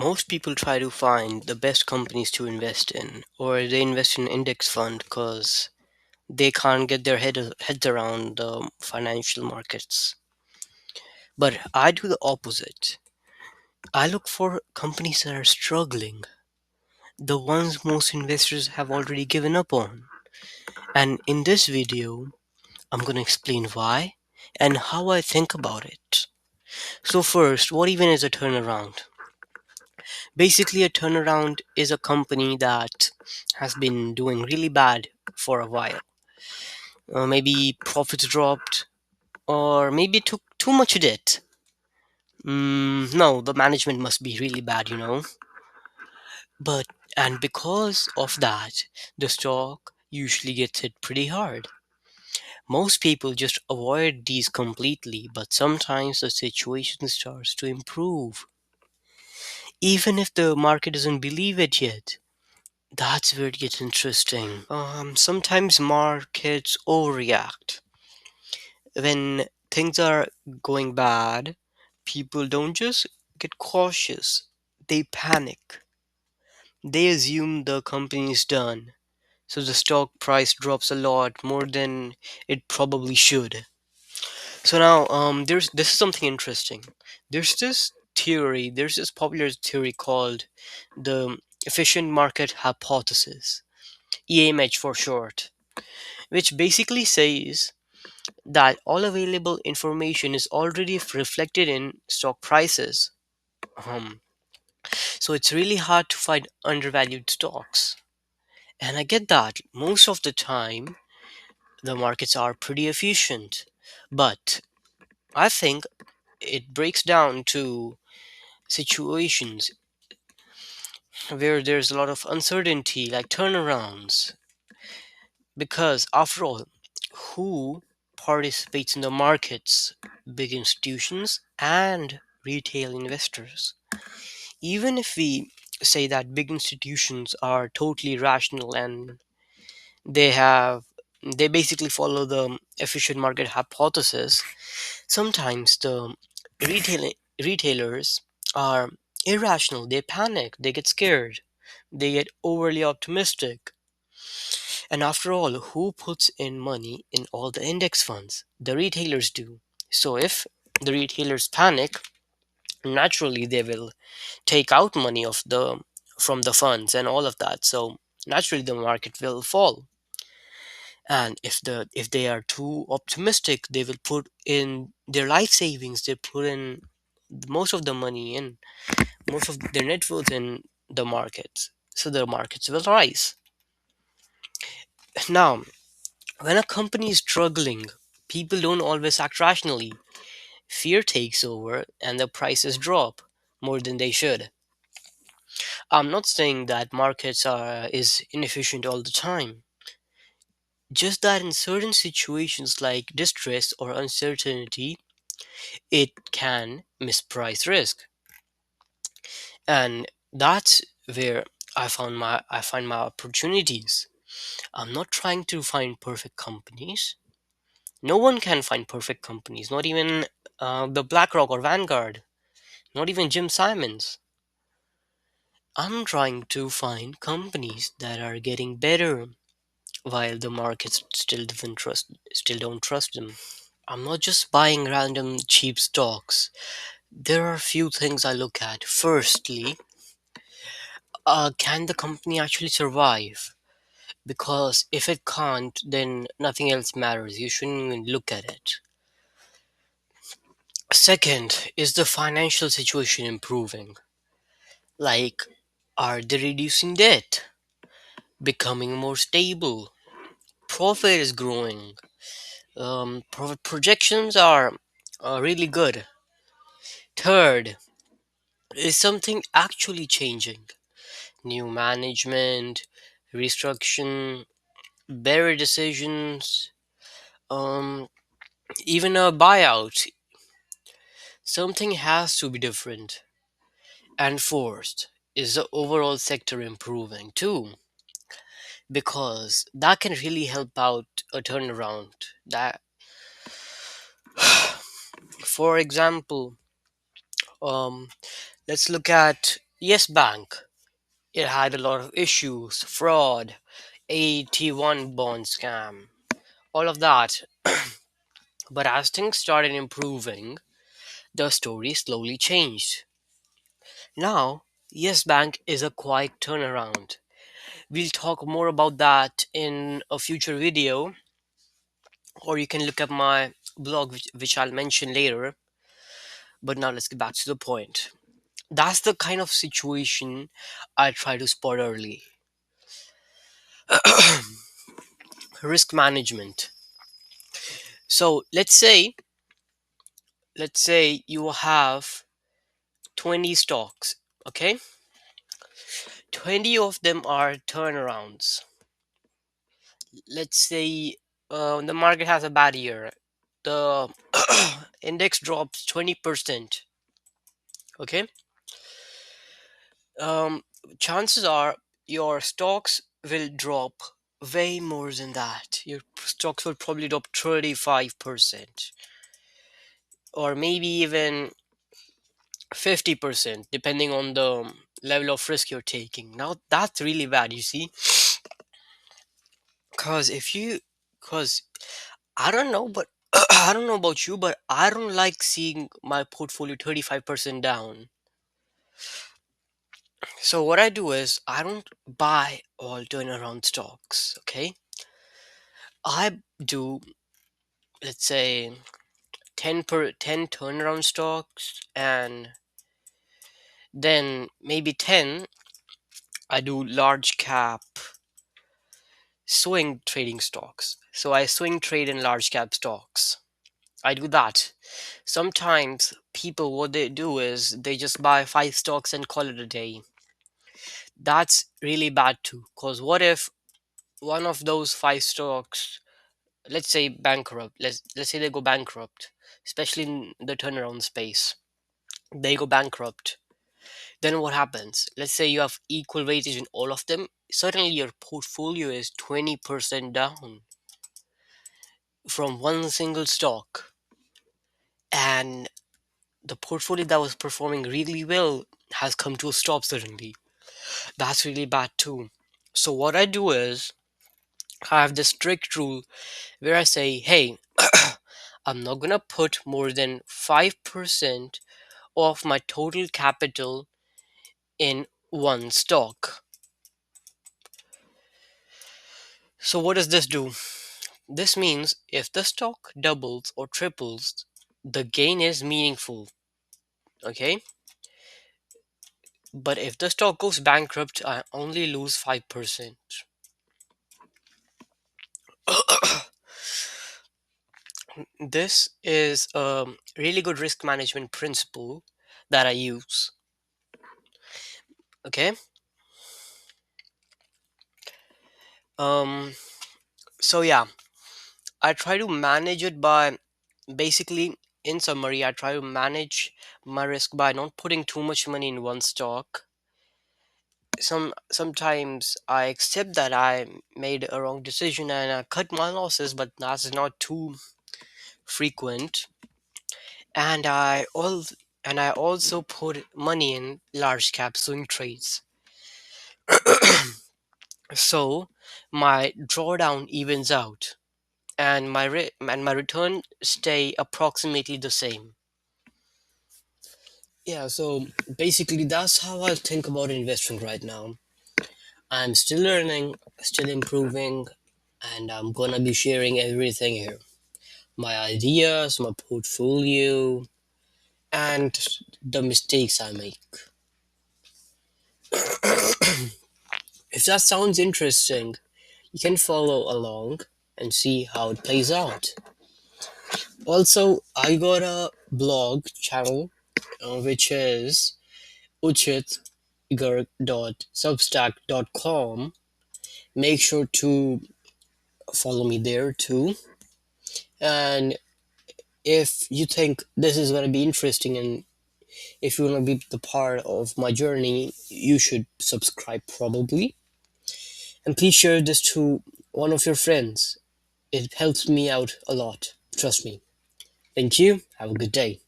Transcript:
Most people try to find the best companies to invest in, or they invest in index fund because they can't get their heads around the financial markets. But I do the opposite. I look for companies that are struggling, the ones most investors have already given up on. And in this video, I'm going to explain why and how I think about it. So, first, what even is a turnaround? Basically, a turnaround is a company that has been doing really bad for a while. Maybe profits dropped, or maybe it took too much debt. No, the management must be really bad. But, and because of that, the stock usually gets hit pretty hard. Most people just avoid these completely, but sometimes the situation starts to improve. Even if the market doesn't believe it yet, that's where it gets interesting. Sometimes markets overreact. When things are going bad, people don't just get cautious, they panic. They assume the company is done, so the stock price drops a lot more than it probably should. So now, there's this is something interesting. There's this popular theory called the efficient market hypothesis, EMH for short, which basically says that all available information is already reflected in stock prices. Um, so it's really hard to find undervalued stocks. And I get that most of the time the markets are pretty efficient. But I think it breaks down to situations where there's a lot of uncertainty, like turnarounds. Because after all, who participates in the markets? Big institutions and retail investors. Even if we say that big institutions are totally rational and they have they basically follow the efficient market hypothesis, sometimes the retail retailers are irrational. They panic, they get scared, they get overly optimistic. And after all, who puts in money in all the index funds? The retailers do. So if the retailers panic, naturally they will take out money of the from the funds and all of that. So naturally the market will fall. And if they are too optimistic, they will put in their life savings. They put in most of the money in most of their net worth in the markets. So the markets will rise. Now, when a company is struggling, people don't always act rationally. Fear takes over and the prices drop more than they should. I'm not saying that markets are is inefficient all the time. Just that in certain situations like distress or uncertainty, it can misprice risk. And that's where I find my opportunities. I'm not trying to find perfect companies. No one can find perfect companies, not even the BlackRock or Vanguard, not even Jim Simons. I'm trying to find companies that are getting better while the markets still don't trust them. I'm not just buying random cheap stocks. There are a few things I look at. Firstly, can the company actually survive? Because if it can't, then nothing else matters. You shouldn't even look at it. Second, is the financial situation improving? Like, are they reducing debt? Becoming more stable? Profit is growing. Profit projections are really good. Third, is something actually changing? New management, restructuring, better decisions, um, even a buyout. Something has to be different. And fourth, is the overall sector improving too? Because that can really help out a turnaround. That, for example, um, let's look at Yes Bank, it had a lot of issues, fraud, AT1 bond scam, all of that. But as things started improving, the story slowly changed. Now, Yes Bank is a quiet turnaround. We'll talk more about that in a future video, or you can look up my blog, which I'll mention later. But now let's get back to the point. That's the kind of situation I try to spot early. Risk management. So let's say you have 20 stocks, okay? 20 of them are turnarounds. Let's say the market has a bad year. The index drops 20%, okay? Um, Chances are your stocks will drop way more than that. Your stocks will probably drop 35%, or maybe even 50%, depending on the level of risk you're taking. Now that's really bad, you see, because because I don't know, but I don't know about you, but I don't like seeing my portfolio 35% down. So what I do is I don't buy all turnaround stocks, okay? I do, let's say, 10 turnaround stocks, and then maybe 10 I do large cap swing trading stocks. So I swing trade in large cap stocks. I do that. Sometimes people, what they do is they just buy 5 stocks and call it a day. That's really bad too. Because what if one of those 5 stocks, let's say bankrupt, let's say they go bankrupt, especially in the turnaround space, they go bankrupt. Then what happens? Let's say you have equal weightage in all of them. Suddenly your portfolio is 20% down from one single stock. And the portfolio that was performing really well has come to a stop suddenly. That's really bad too. So what I do is I have this strict rule where I say, hey, I'm not gonna put more than 5% of my total capital in one stock. So what does this do? This means if the stock doubles or triples, the gain is meaningful, okay? But if the stock goes bankrupt, I only lose 5%. This is a really good risk management principle that I use. Okay. Um. So yeah, I try to manage it by basically, in summary, I try to manage my risk by not putting too much money in one stock. Sometimes I accept that I made a wrong decision and I cut my losses, but that's not too frequent. And I also put money in large cap swing trades. So my drawdown evens out and my return stay approximately the same. Yeah, so basically that's how I think about investing right now. I'm still learning, still improving, and I'm gonna be sharing everything here. My ideas, my portfolio, and the mistakes I make. If that sounds interesting, you can follow along and see how it plays out. Also, I got a blog channel which is uchitgarg.substack.com. Make sure to follow me there too. And if you think this is going to be interesting and if you want to be the part of my journey, you should subscribe probably. And please share this to one of your friends. It helps me out a lot. Trust me. Thank you. Have a good day.